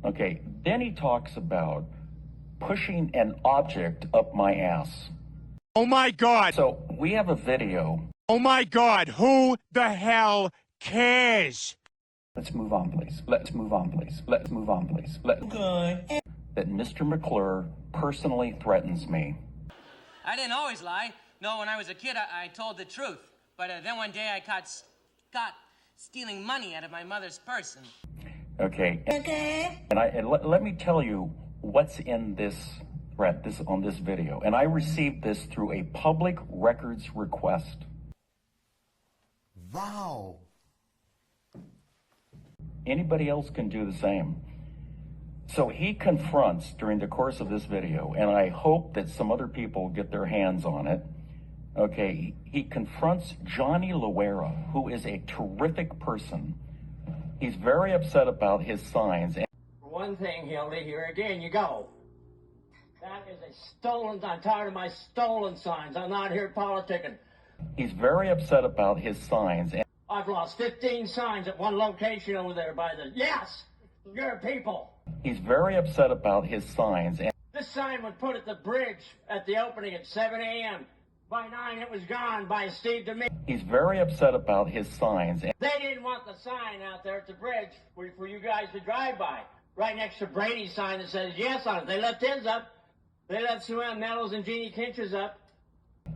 Okay, then he talks about pushing an object up my ass. Oh my God. So we have a video. Oh my God, who the hell cares? Let's move on, please. Let's move on, please. Let's move on, please. Okay. That Mr. McClure personally threatens me. I didn't always lie. No, when I was a kid, I told the truth. But then one day I caught Scott stealing money out of my mother's purse. Okay. And let me tell you what's in this threat, on this video. And I received this through a public records request. Wow. Anybody else can do the same. So he confronts during the course of this video, and I hope that some other people get their hands on it. Okay, he confronts Johnny Loera, who is a terrific person. He's very upset about his signs. For one thing, Hildy, here again you go. That is a stolen, I'm tired of my stolen signs. I'm not here politicking. He's very upset about his signs. I've lost 15 signs at one location over there by the, yes, your people. He's very upset about his signs. This sign was put at the bridge at the opening at 7 a.m. By 9, it was gone by Steve DeMille. He's very upset about his signs. They didn't want the sign out there at the bridge for you guys to drive by. Right next to Brady's sign that says yes on it. They left his up. They left Sue Ann Meadows and Jeannie Kinch's up.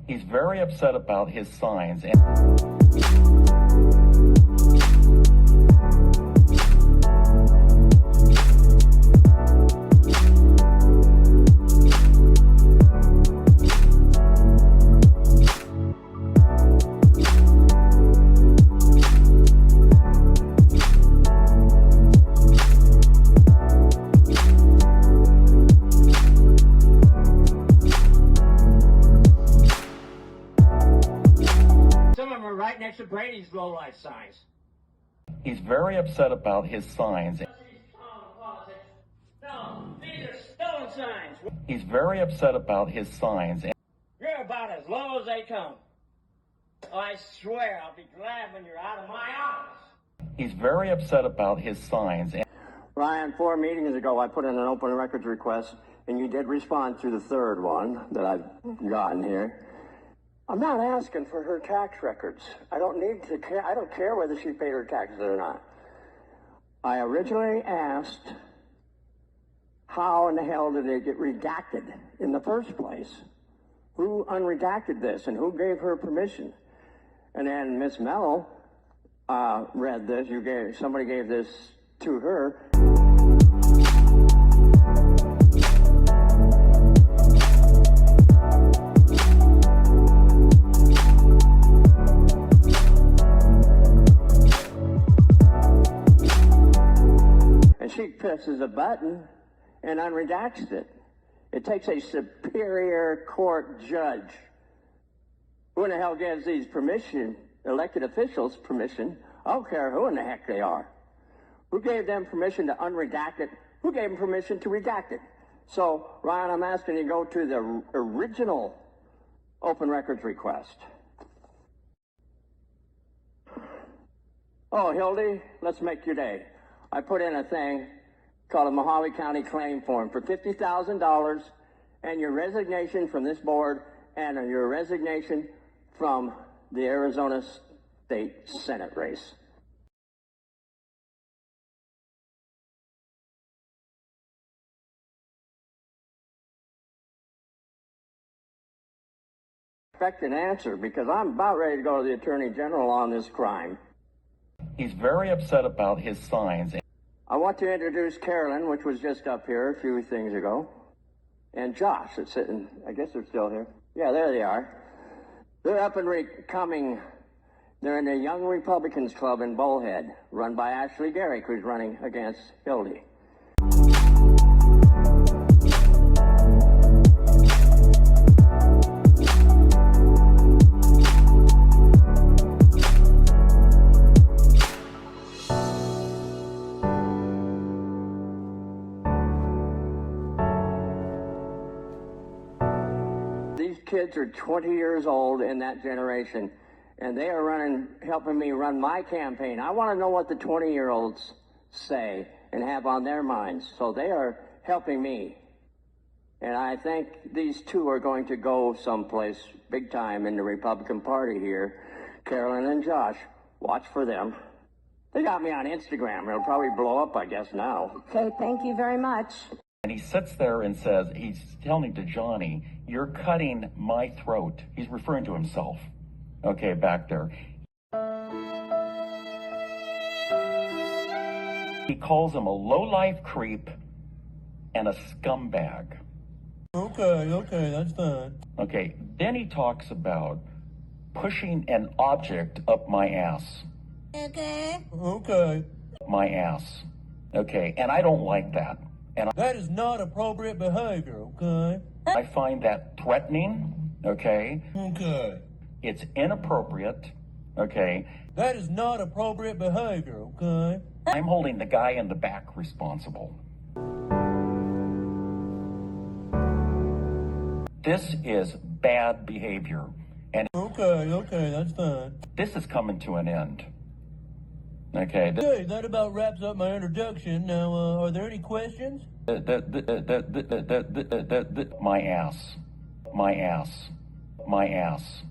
He's very upset about his signs. Right next to Brady's low-life signs. He's very upset about his signs. No, these are stolen signs. He's very upset about his signs. You're about as low as they come. I swear I'll be glad when you're out of my office. He's very upset about his signs. Ryan, 4 meetings ago I put in an open records request, and you did respond through the third one that I've gotten here. I'm not asking for her tax records. I don't need to care. I don't care whether she paid her taxes or not. I originally asked, how in the hell did it get redacted in the first place? Who unredacted this and who gave her permission? And then Miss Mello read this. Somebody gave this to her. She presses a button and unredacts it. It takes a superior court judge. Who in the hell gives these permission, elected officials permission? I don't care who in the heck they are. Who gave them permission to unredact it? Who gave them permission to redact it? So, Ryan, I'm asking you to go to the original open records request. Oh, Hildy, let's make your day. I put in a thing called a Mohave County claim form for $50,000 and your resignation from this board and your resignation from the Arizona State Senate race. Expect an answer because I'm about ready to go to the Attorney General on this crime. He's very upset about his signs. I want to introduce Carolyn, which was just up here a few things ago, and Josh that's sitting, I guess they're still here. Yeah, there they are. They're up and coming. They're in the Young Republicans Club in Bullhead, run by Ashley Garrick, who's running against Hildy. Kids are 20 years old in that generation, and they are helping me run my campaign. I want to know what the 20-year-olds say and have on their minds. So they are helping me. And I think these two are going to go someplace big time in the Republican Party here. Carolyn and Josh, watch for them. They got me on Instagram. It'll probably blow up, I guess, now. Okay, thank you very much. And he sits there and says, he's telling to Johnny, you're cutting my throat. He's referring to himself, okay, back there. He calls him a low-life creep and a scumbag. Okay, that's fine. Okay, then he talks about pushing an object up my ass. Okay. My ass. Okay, and I don't like that. And That is not appropriate behavior, okay? I find that threatening, okay? Okay. It's inappropriate, okay? That is not appropriate behavior, okay? I'm holding the guy in the back responsible. This is bad behavior, and Okay, that's fine. this is coming to an end. Okay, Okay, that about wraps up my introduction. Now, are there any questions? my ass, my ass, my ass.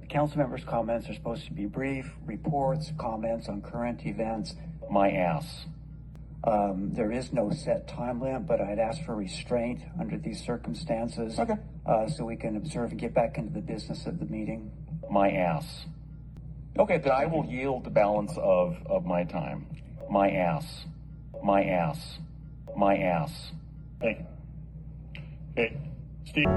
Council members' comments are supposed to be brief, reports, comments on current events. My ass. There is no set time limit, but I'd ask for restraint under these circumstances. Okay. So we can observe and get back into the business of the meeting. My ass. Okay, then I will yield the balance of my time. My ass. My ass. My ass. Hey, Steve.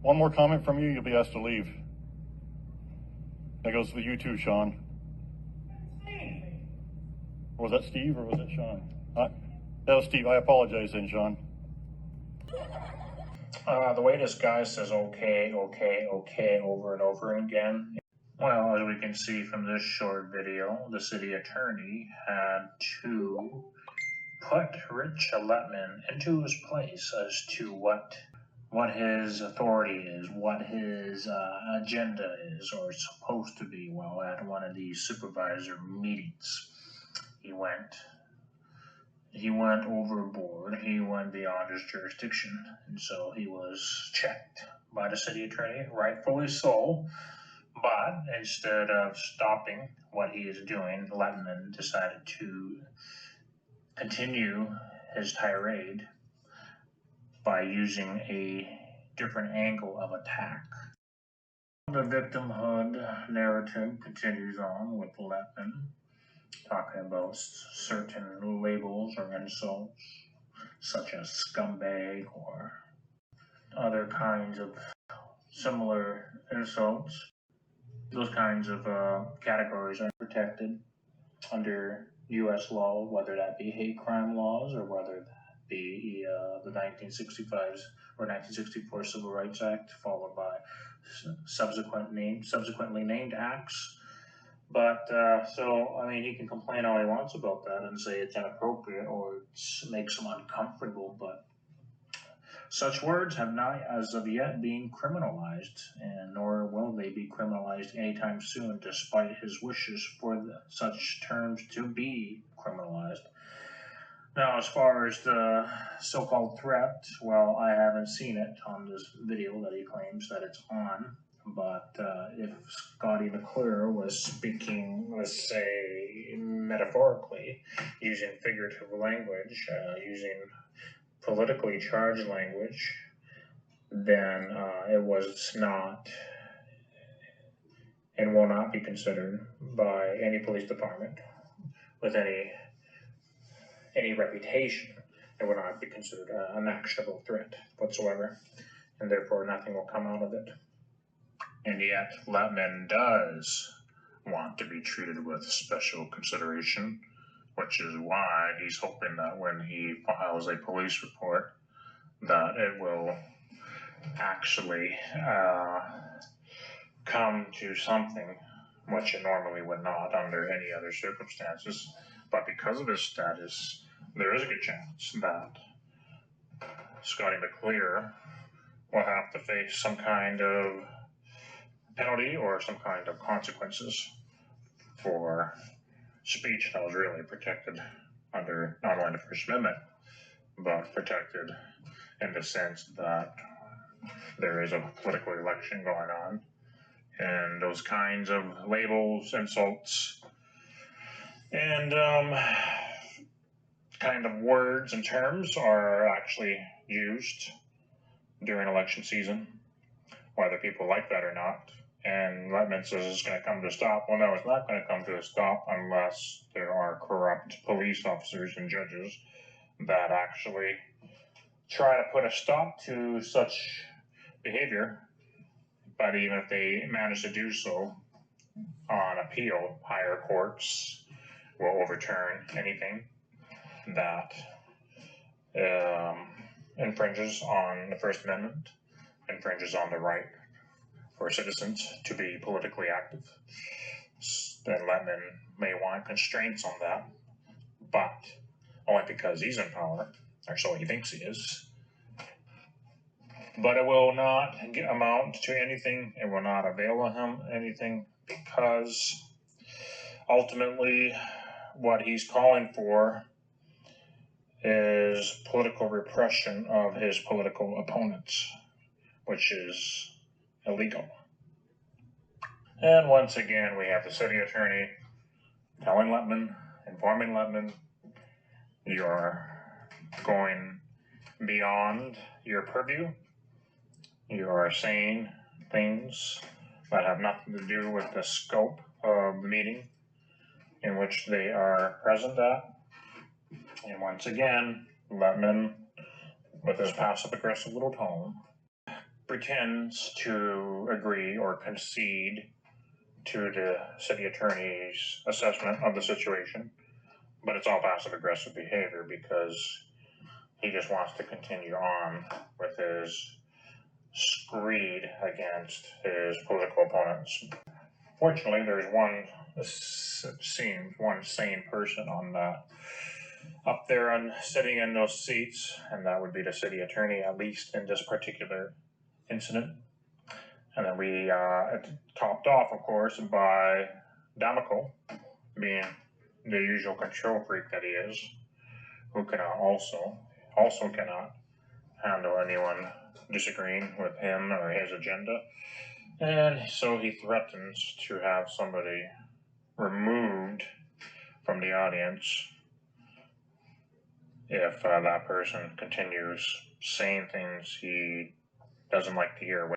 One more comment from you, you'll be asked to leave. That goes for you too, Sean. Was that Steve or was it Sean? That was Steve. I apologize then, Sean. The way this guy says okay over and over again. Well, as we can see from this short video, the city attorney had to put Rich Lettman into his place as to what his authority is, what his agenda is, or supposed to be. Well, at one of these supervisor meetings, he went overboard. He went beyond his jurisdiction, and so he was checked by the city attorney, rightfully so. But instead of stopping what he is doing, Lettman decided to continue his tirade by using a different angle of attack. The victimhood narrative continues on with Lettman talking about certain labels or insults, such as scumbag or other kinds of similar insults. Those kinds of categories are protected under U.S. law, whether that be hate crime laws or whether that be the 1965 or 1964 Civil Rights Act, followed by subsequently named acts. But so I mean, he can complain all he wants about that and say it's inappropriate or it makes him uncomfortable, but such words have not, as of yet, been criminalized, and nor will they be criminalized anytime soon, despite his wishes for such terms to be criminalized. Now, as far as the so-called threat, well, I haven't seen it on this video that he claims that it's on, but if SCOTTY McCLURE was speaking, let's say, metaphorically, using figurative language, using politically charged language, then it was not and will not be considered by any police department with any reputation. It would not be considered an actionable threat whatsoever, and therefore nothing will come out of it. And yet Lettman does want to be treated with special consideration which is why he's hoping that when he files a police report, that it will actually come to something, which it normally would not under any other circumstances. But because of his status, there is a good chance that Scotty McCLURE will have to face some kind of penalty or some kind of consequences for speech that was really protected under not only the First Amendment, but protected in the sense that there is a political election going on, and those kinds of labels, insults, and kind of words and terms are actually used during election season, whether people like that or not. And Lettman says it's going to come to a stop. Well, no, it's not going to come to a stop unless there are corrupt police officers and judges that actually try to put a stop to such behavior. But even if they manage to do so on appeal, higher courts will overturn anything that infringes on the First Amendment, infringes on the right for citizens to be politically active. Then Lettman may want constraints on that, but only because he's in power, or so he thinks he is. But it will not amount to anything. It will not avail him anything, because ultimately what he's calling for is political repression of his political opponents, which is illegal. And once again, we have the city attorney telling Lettman, informing Lettman, you're going beyond your purview. You are saying things that have nothing to do with the scope of the meeting in which they are present at. And once again, Lettman, with his passive-aggressive little tone, pretends to agree or concede to the city attorney's assessment of the situation, but it's all passive-aggressive behavior because he just wants to continue on with his screed against his political opponents. Fortunately, there's one sane person on up there and sitting in those seats, and that would be the city attorney, at least in this particular incident. And then we topped off, of course, by Damico, being the usual control freak that he is, who cannot also cannot handle anyone disagreeing with him or his agenda. And so he threatens to have somebody removed from the audience if that person continues saying things he doesn't like to hear.